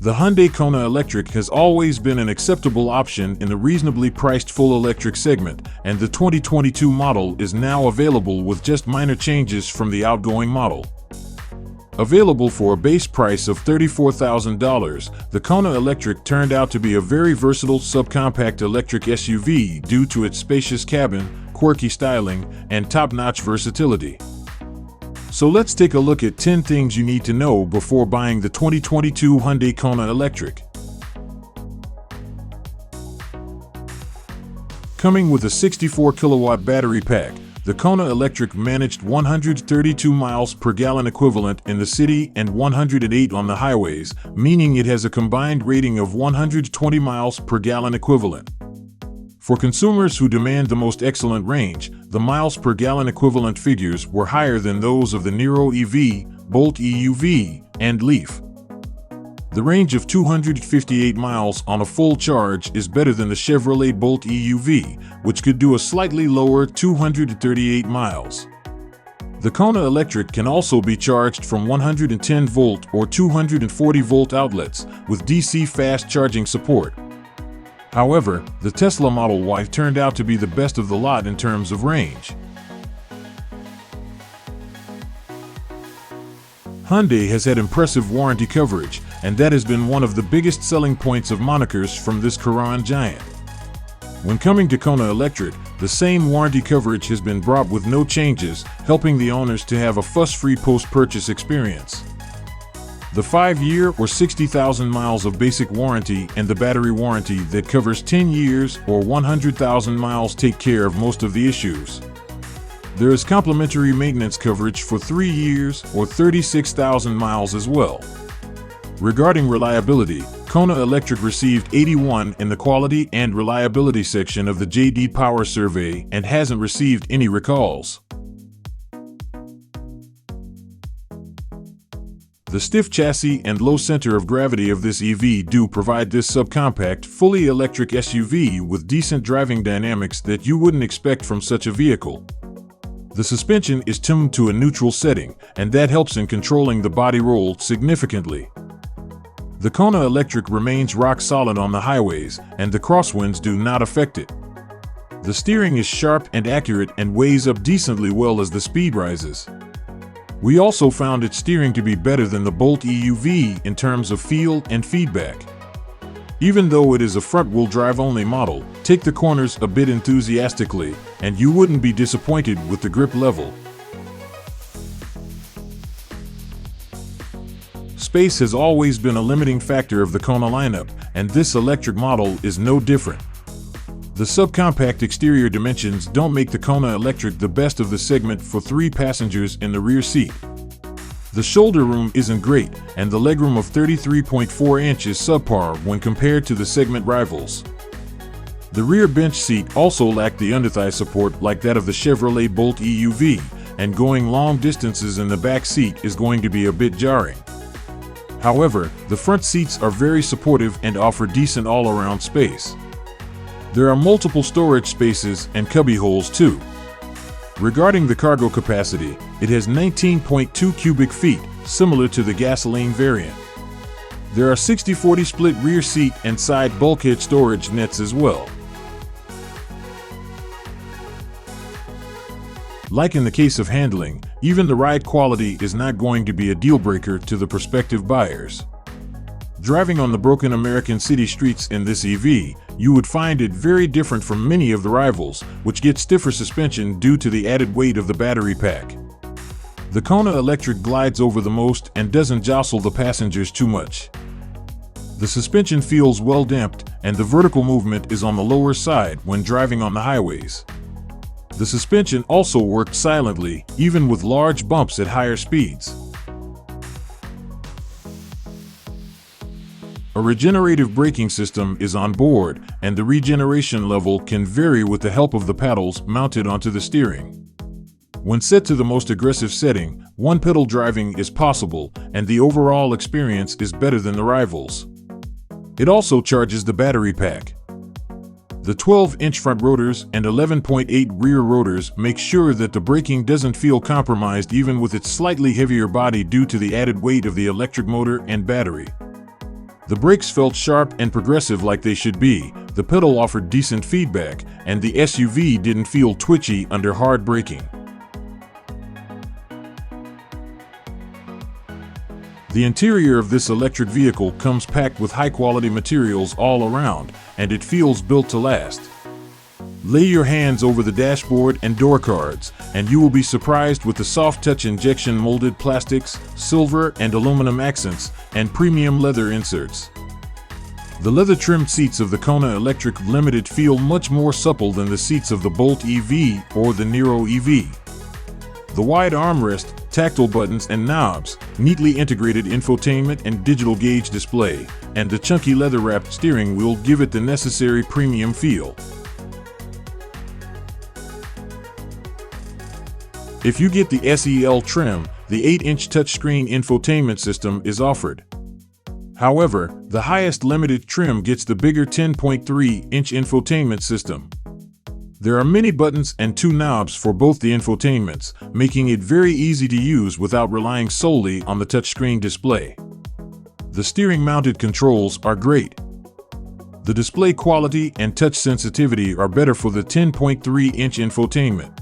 The Hyundai Kona Electric has always been an acceptable option in the reasonably priced full electric segment, and the 2022 model is now available with just minor changes from the outgoing model. Available for a base price of $34,000, the Kona Electric turned out to be a very versatile subcompact electric SUV due to its spacious cabin, quirky styling, and top-notch versatility. So let's take a look at 10 things you need to know before buying the 2022 Hyundai Kona Electric. Coming with a 64 kilowatt battery pack, the Kona Electric managed 132 miles per gallon equivalent in the city and 108 on the highways, meaning it has a combined rating of 120 miles per gallon equivalent. For consumers who demand the most excellent range, the miles per gallon equivalent figures were higher than those of the Niro EV, Bolt EUV, and Leaf. The range of 258 miles on a full charge is better than the Chevrolet Bolt EUV, which could do a slightly lower 238 miles. The Kona Electric can also be charged from 110 volt or 240 volt outlets, with DC fast charging support. However, the Tesla Model Y turned out to be the best of the lot in terms of range. Hyundai has had impressive warranty coverage, and that has been one of the biggest selling points of monikers from this Korean giant. When coming to Kona Electric, the same warranty coverage has been brought with no changes, helping the owners to have a fuss-free post-purchase experience. The 5-year or 60,000 miles of basic warranty and the battery warranty that covers 10 years or 100,000 miles take care of most of the issues. There is complimentary maintenance coverage for 3 years or 36,000 miles as well. Regarding reliability, Kona Electric received 81 in the quality and reliability section of the J.D. Power survey and hasn't received any recalls. The stiff chassis and low center of gravity of this EV do provide this subcompact, fully electric SUV with decent driving dynamics that you wouldn't expect from such a vehicle. The suspension is tuned to a neutral setting, and that helps in controlling the body roll significantly. The Kona Electric remains rock solid on the highways, and the crosswinds do not affect it. The steering is sharp and accurate and weighs up decently well as the speed rises. We also found its steering to be better than the Bolt EUV in terms of feel and feedback. Even though it is a front-wheel drive only model, take the corners a bit enthusiastically, and you wouldn't be disappointed with the grip level. Space has always been a limiting factor of the Kona lineup, and this electric model is no different. The subcompact exterior dimensions don't make the Kona Electric the best of the segment for 3 passengers in the rear seat. The shoulder room isn't great, and the legroom of 33.4 inches is subpar when compared to the segment rivals. The rear bench seat also lacked the underthigh support like that of the Chevrolet Bolt EUV, and going long distances in the back seat is going to be a bit jarring. However, the front seats are very supportive and offer decent all-around space. There are multiple storage spaces and cubby holes too. Regarding the cargo capacity, it has 19.2 cubic feet, similar to the gasoline variant. There are 60-40 split rear seat and side bulkhead storage nets as well. Like in the case of handling, even the ride quality is not going to be a deal-breaker to the prospective buyers. Driving on the broken American city streets in this EV, you would find it very different from many of the rivals, which get stiffer suspension due to the added weight of the battery pack. The Kona Electric glides over the most and doesn't jostle the passengers too much. The suspension feels well damped, and the vertical movement is on the lower side when driving on the highways. The suspension also worked silently, even with large bumps at higher speeds. A regenerative braking system is on board, and the regeneration level can vary with the help of the paddles mounted onto the steering. When set to the most aggressive setting, one-pedal driving is possible, and the overall experience is better than the rivals. It also charges the battery pack. The 12-inch front rotors and 11.8 rear rotors make sure that the braking doesn't feel compromised even with its slightly heavier body due to the added weight of the electric motor and battery. The brakes felt sharp and progressive like they should be, the pedal offered decent feedback, and the SUV didn't feel twitchy under hard braking. The interior of this electric vehicle comes packed with high-quality materials all around, and it feels built to last. Lay your hands over the dashboard and door cards, and you will be surprised with the soft-touch injection molded plastics, silver and aluminum accents, and premium leather inserts. The leather-trimmed seats of the Kona Electric Limited feel much more supple than the seats of the Bolt EV or the Niro EV. The wide armrest, tactile buttons and knobs, neatly integrated infotainment and digital gauge display, and the chunky leather-wrapped steering wheel give it the necessary premium feel. If you get the SEL trim, the 8-inch touchscreen infotainment system is offered. However, the highest limited trim gets the bigger 10.3-inch infotainment system. There are many buttons and 2 knobs for both the infotainments, making it very easy to use without relying solely on the touchscreen display. The steering-mounted controls are great. The display quality and touch sensitivity are better for the 10.3-inch infotainment.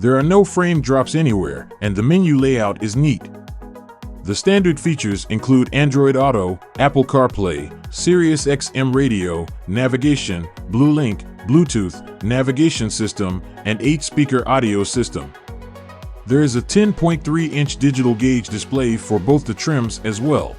There are no frame drops anywhere, and the menu layout is neat. The standard features include Android Auto, Apple CarPlay, Sirius XM radio, navigation, BlueLink, Bluetooth, navigation system, and 8-speaker audio system. There is a 10.3-inch digital gauge display for both the trims as well.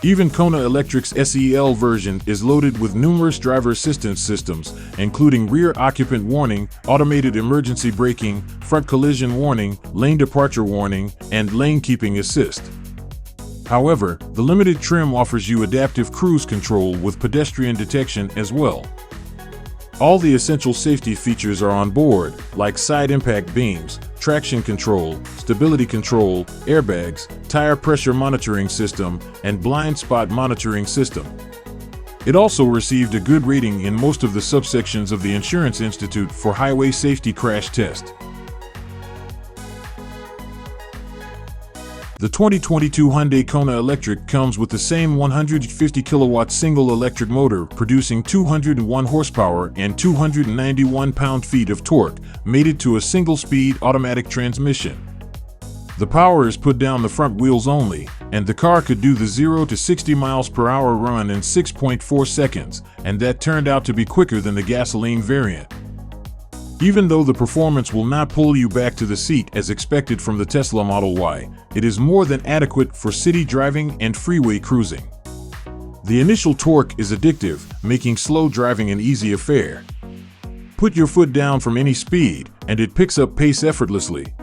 Even Kona Electric's SEL version is loaded with numerous driver assistance systems, including rear occupant warning, automated emergency braking, front collision warning, lane departure warning, and lane keeping assist. However, the limited trim offers you adaptive cruise control with pedestrian detection as well. All the essential safety features are on board, like side impact beams, traction control, stability control, airbags, tire pressure monitoring system, and blind spot monitoring system. It also received a good rating in most of the subsections of the Insurance Institute for Highway Safety Crash Test. The 2022 Hyundai Kona Electric comes with the same 150 kilowatt single electric motor producing 201 horsepower and 291 pound-feet of torque, mated to a single-speed automatic transmission. The power is put down the front wheels only, and the car could do the 0 to 60 miles per hour run in 6.4 seconds, and that turned out to be quicker than the gasoline variant. Even though the performance will not pull you back to the seat as expected from the Tesla Model Y, it is more than adequate for city driving and freeway cruising. The initial torque is addictive, making slow driving an easy affair. Put your foot down from any speed, and it picks up pace effortlessly.